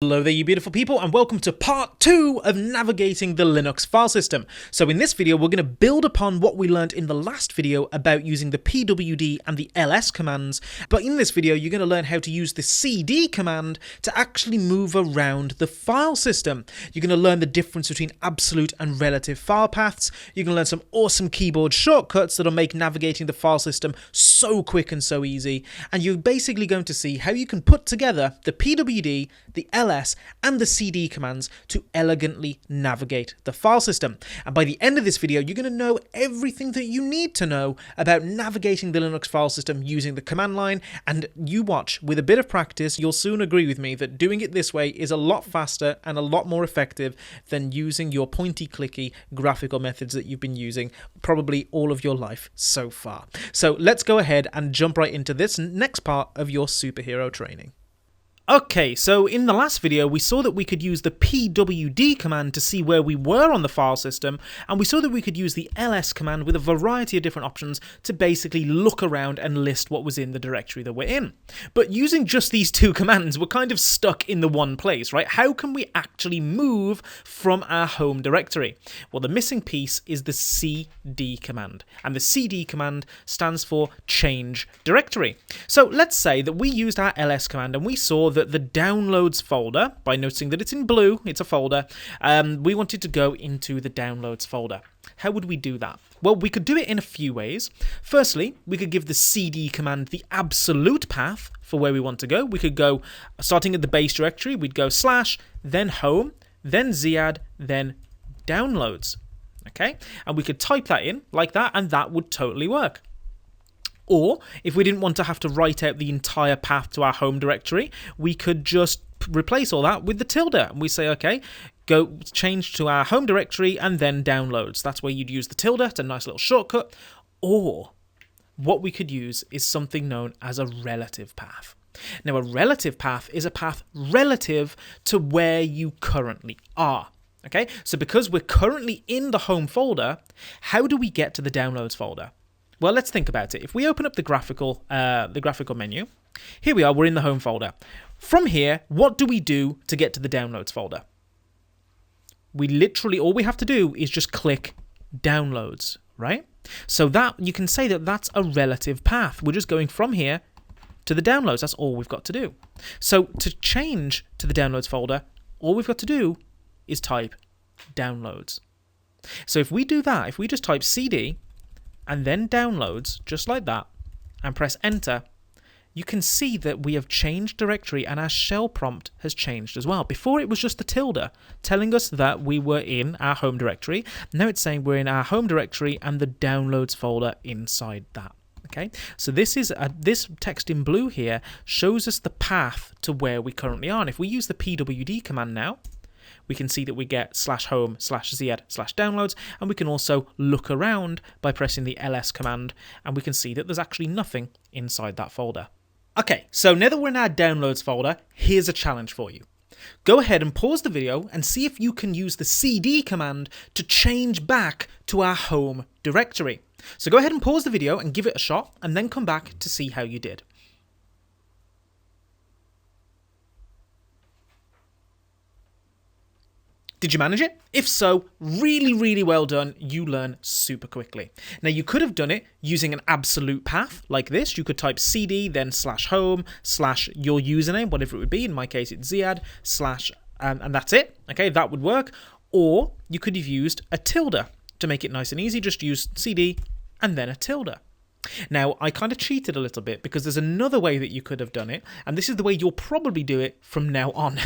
Hello there you beautiful people, and welcome to part 2 of navigating the Linux file system. So in this video we're going to build upon what we learned in the last video about using the pwd and the ls commands, but in this video you're going to learn how to use the cd command to actually move around the file system. You're going to learn the difference between absolute and relative file paths. You're going to learn some awesome keyboard shortcuts that'll make navigating the file system so quick and so easy, and you're basically going to see how you can put together the pwd, the ls and the cd commands to elegantly navigate the file system. And by the end of this video, you're going to know everything that you need to know about navigating the Linux file system using the command line. And you watch, with a bit of practice, you'll soon agree with me that doing it this way is a lot faster and a lot more effective than using your pointy clicky graphical methods that you've been using probably all of your life so far. So let's go ahead and jump right into this next part of your superhero training. Okay, so in the last video we saw that we could use the pwd command to see where we were on the file system, and we saw that we could use the ls command with a variety of different options to basically look around and list what was in the directory that we're in. But using just these two commands, we're kind of stuck in the one place, right? How can we actually move from our home directory? Well, the missing piece is the cd command, and the cd command stands for change directory. So let's say that we used our ls command and we saw that the downloads folder, by noticing that it's in blue, it's a folder, we wanted to go into the downloads folder. How would we do that? Well, we could do it in a few ways. Firstly, we could give the cd command the absolute path for where we want to go. We could go, starting at the base directory, we'd go /, then home, then ziad, then downloads. Okay, and we could type that in like that, and that would totally work. Or, if we didn't want to have to write out the entire path to our home directory, we could just replace all that with the tilde. And we say, okay, go change to our home directory and then downloads. That's where you'd use the tilde. It's a nice little shortcut. Or, what we could use is something known as a relative path. Now, a relative path is a path relative to where you currently are. Okay, so because we're currently in the home folder, how do we get to the downloads folder? Well, let's think about it. If we open up the graphical menu, here we are, we're in the home folder. From here, what do we do to get to the downloads folder? We literally, all we have to do is just click downloads, right? So that, you can say that that's a relative path. We're just going from here to the downloads. That's all we've got to do. So to change to the downloads folder, all we've got to do is type downloads. So if we do that, if we just type cd, and then downloads, just like that, and press enter, you can see that we have changed directory and our shell prompt has changed as well. Before it was just the tilde telling us that we were in our home directory. Now it's saying we're in our home directory and the downloads folder inside that. Okay, so this is this text in blue here shows us the path to where we currently are. And if we use the pwd command now, we can see that we get /home /ziad/downloads, and we can also look around by pressing the ls command, and we can see that there's actually nothing inside that folder. Okay, so now that we're in our downloads folder, here's a challenge for you. Go ahead and pause the video and see if you can use the cd command to change back to our home directory. So go ahead and pause the video and give it a shot, and then come back to see how you did. Did you manage it? If so, really, really well done. You learn super quickly. Now, you could have done it using an absolute path like this. You could type cd, then /home, /your username, whatever it would be. In my case, it's ziad, and that's it. Okay, that would work. Or you could have used a tilde to make it nice and easy. Just use cd and then a tilde. Now, I kind of cheated a little bit because there's another way that you could have done it, and this is the way you'll probably do it from now on,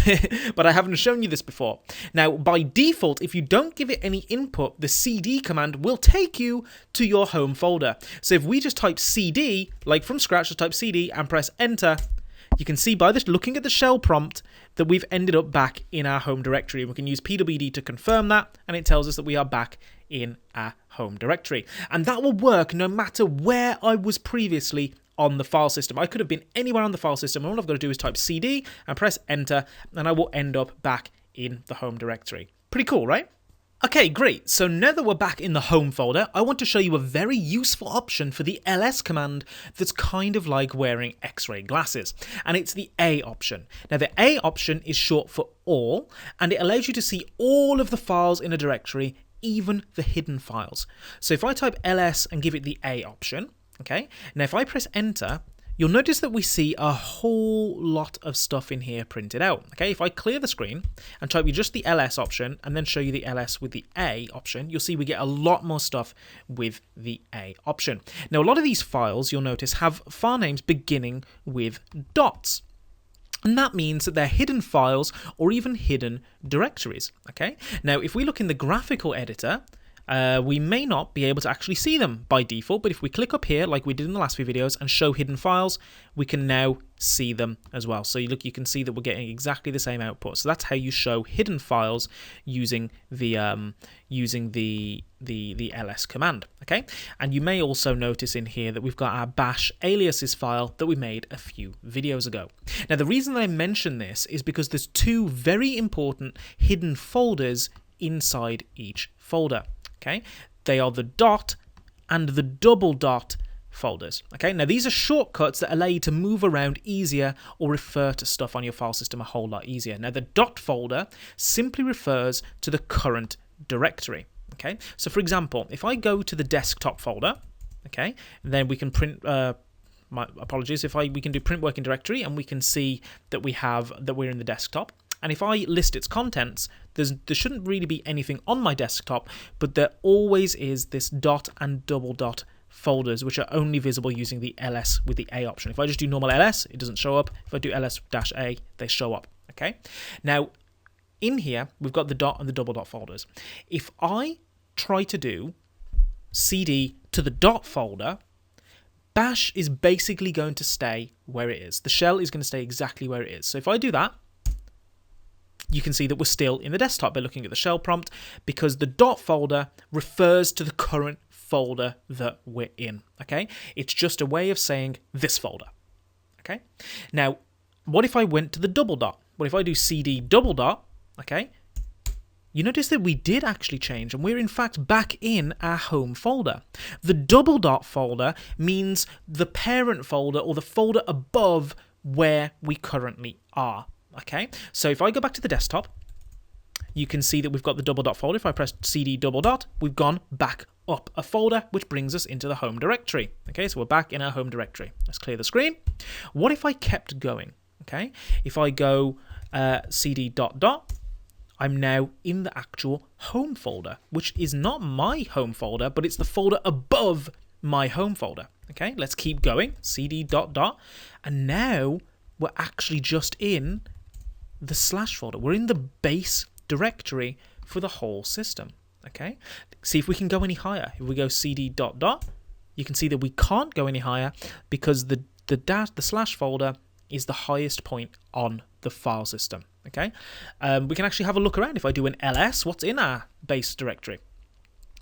but I haven't shown you this before. Now, by default, if you don't give it any input, the cd command will take you to your home folder. So if we just type cd, like from scratch, just type cd and press enter, you can see by this, looking at the shell prompt, that we've ended up back in our home directory. We can use pwd to confirm that, and it tells us that we are back in our home directory. And that will work no matter where I was previously on the file system. I could have been anywhere on the file system. All I've got to do is type cd and press enter, and I will end up back in the home directory. Pretty cool, right? Okay, great. So now that we're back in the home folder, I want to show you a very useful option for the ls command that's kind of like wearing X-ray glasses, and it's the A option. Now the A option is short for all, and it allows you to see all of the files in a directory, even the hidden files. So if I type ls and give it the A option, okay, now if I press enter, you'll notice that we see a whole lot of stuff in here printed out. Okay, if I clear the screen and type you just the ls option and then show you the ls with the A option, you'll see we get a lot more stuff with the A option. Now, a lot of these files, you'll notice, have file names beginning with dots. And that means that they're hidden files or even hidden directories. Okay, now if we look in the graphical editor, we may not be able to actually see them by default, but if we click up here like we did in the last few videos and show hidden files, we can now see them as well. So you can see that we're getting exactly the same output. So that's how you show hidden files using the ls command. Okay, and you may also notice in here that we've got our bash aliases file that we made a few videos ago. Now the reason that I mention this is because there's two very important hidden folders inside each folder. Okay, they are the dot and the double dot folders. Okay, now these are shortcuts that allow you to move around easier or refer to stuff on your file system a whole lot easier. Now the dot folder simply refers to the current directory. Okay, so for example, if I go to the desktop folder, okay, then we can print. My apologies. We can do print working directory, and we can see that we're in the desktop. And if I list its contents, there shouldn't really be anything on my desktop, but there always is this dot and double dot folders, which are only visible using the ls with the A option. If I just do normal ls, it doesn't show up. If I do ls-a, they show up. Okay. Now, in here, we've got the dot and the double dot folders. If I try to do cd to the dot folder, bash is basically going to stay where it is. The shell is going to stay exactly where it is. So if I do that, you can see that we're still in the desktop by looking at the shell prompt, because the dot folder refers to the current folder that we're in. Okay, it's just a way of saying this folder. Okay, now what if I went to the double dot? What if I do cd double dot? Okay, you notice that we did actually change, and we're in fact back in our home folder. The double dot folder means the parent folder, or the folder above where we currently are. Okay, so if I go back to the desktop, you can see that we've got the double dot folder. If I press cd double dot, we've gone back up a folder, which brings us into the home directory. Okay, so we're back in our home directory. Let's clear the screen. What if I kept going? Okay, if I go cd dot dot, I'm now in the actual home folder, which is not my home folder, but it's the folder above my home folder. Okay, let's keep going, cd dot dot, and now we're actually just in the slash folder. We're in the base directory for the whole system. Okay, see if we can go any higher. If we go cd dot dot, you can see that we can't go any higher because the slash folder is the highest point on the file system. Okay, we can actually have a look around. If I do an ls, what's in our base directory?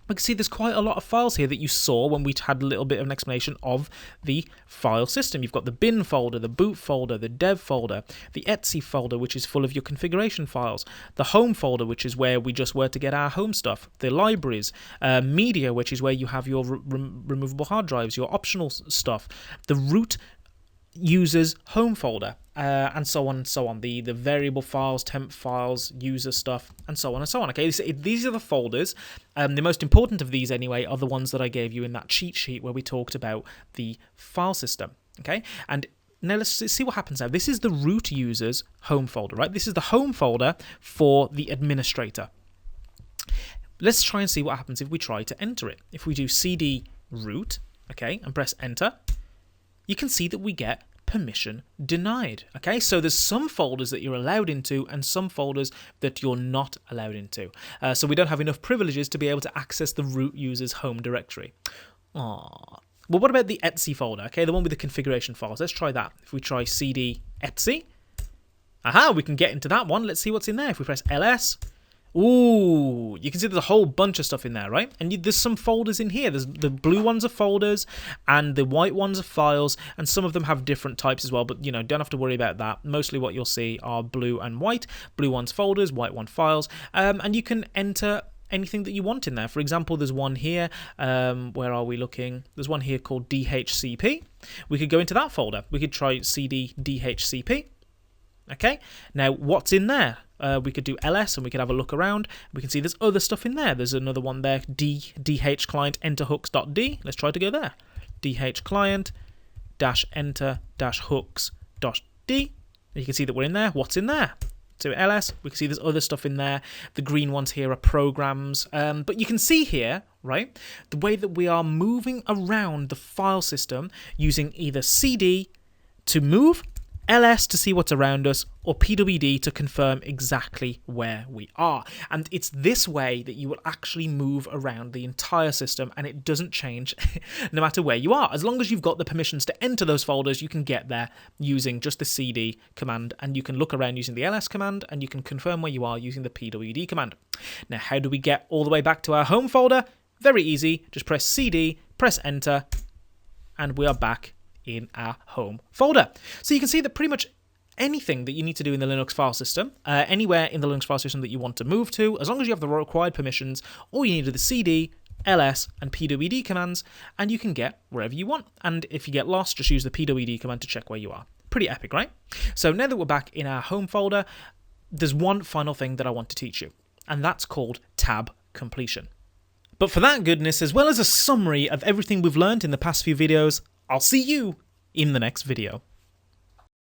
We can see there's quite a lot of files here that you saw when we had a little bit of an explanation of the file system. You've got the bin folder, the boot folder, the dev folder, the etc folder, which is full of your configuration files, the home folder, which is where we just were to get our home stuff, the libraries, media, which is where you have your removable hard drives, your optional stuff, the root users home folder, and so on and so on, the variable files, temp files, user stuff, and so on and so on. Okay, these are the folders. The most important of these anyway are the ones that I gave you in that cheat sheet where we talked about the file system. Okay, and now let's see what happens now. This is the root users home folder, right? This is the home folder for the administrator. Let's try and see what happens if we try to enter it. If we do cd root, okay, and press enter, you can see that we get permission denied. Okay, so there's some folders that you're allowed into and some folders that you're not allowed into. So we don't have enough privileges to be able to access the root user's home directory. Aww. Well, what about the etc folder? Okay, the one with the configuration files. Let's try that. If we try cd etc, aha, we can get into that one. Let's see what's in there. If we press ls, ooh, you can see there's a whole bunch of stuff in there, right? And there's some folders in here. There's the blue ones are folders and the white ones are files, and some of them have different types as well, but you know, don't have to worry about that. Mostly what you'll see are blue and white. Blue ones folders, white one files, and you can enter anything that you want in there. For example, there's one here, where are we looking? There's one here called DHCP. We could go into that folder. We could try cd DHCP. Okay, now what's in there? We could do ls and we could have a look around. We can see there's other stuff in there. There's another one there, dh client enter hooks.d. Let's try to go there. dh client enter hooks.d. You can see that we're in there. What's in there? So ls, we can see there's other stuff in there. The green ones here are programs. But you can see here, right, the way that we are moving around the file system using either cd to move, ls to see what's around us, or pwd to confirm exactly where we are. And it's this way that you will actually move around the entire system, and it doesn't change no matter where you are. As long as you've got the permissions to enter those folders, you can get there using just the cd command, and you can look around using the ls command, and you can confirm where you are using the pwd command. Now, how do we get all the way back to our home folder? Very easy. Just press cd, press enter, and we are back in our home folder. So you can see that pretty much anything that you need to do in the Linux file system, anywhere in the Linux file system that you want to move to, as long as you have the required permissions, all you need are the cd, ls, and pwd commands, and you can get wherever you want. And if you get lost, just use the pwd command to check where you are. Pretty epic, right? So now that we're back in our home folder, there's one final thing that I want to teach you, and that's called tab completion. But for that goodness, as well as a summary of everything we've learned in the past few videos, I'll see you in the next video.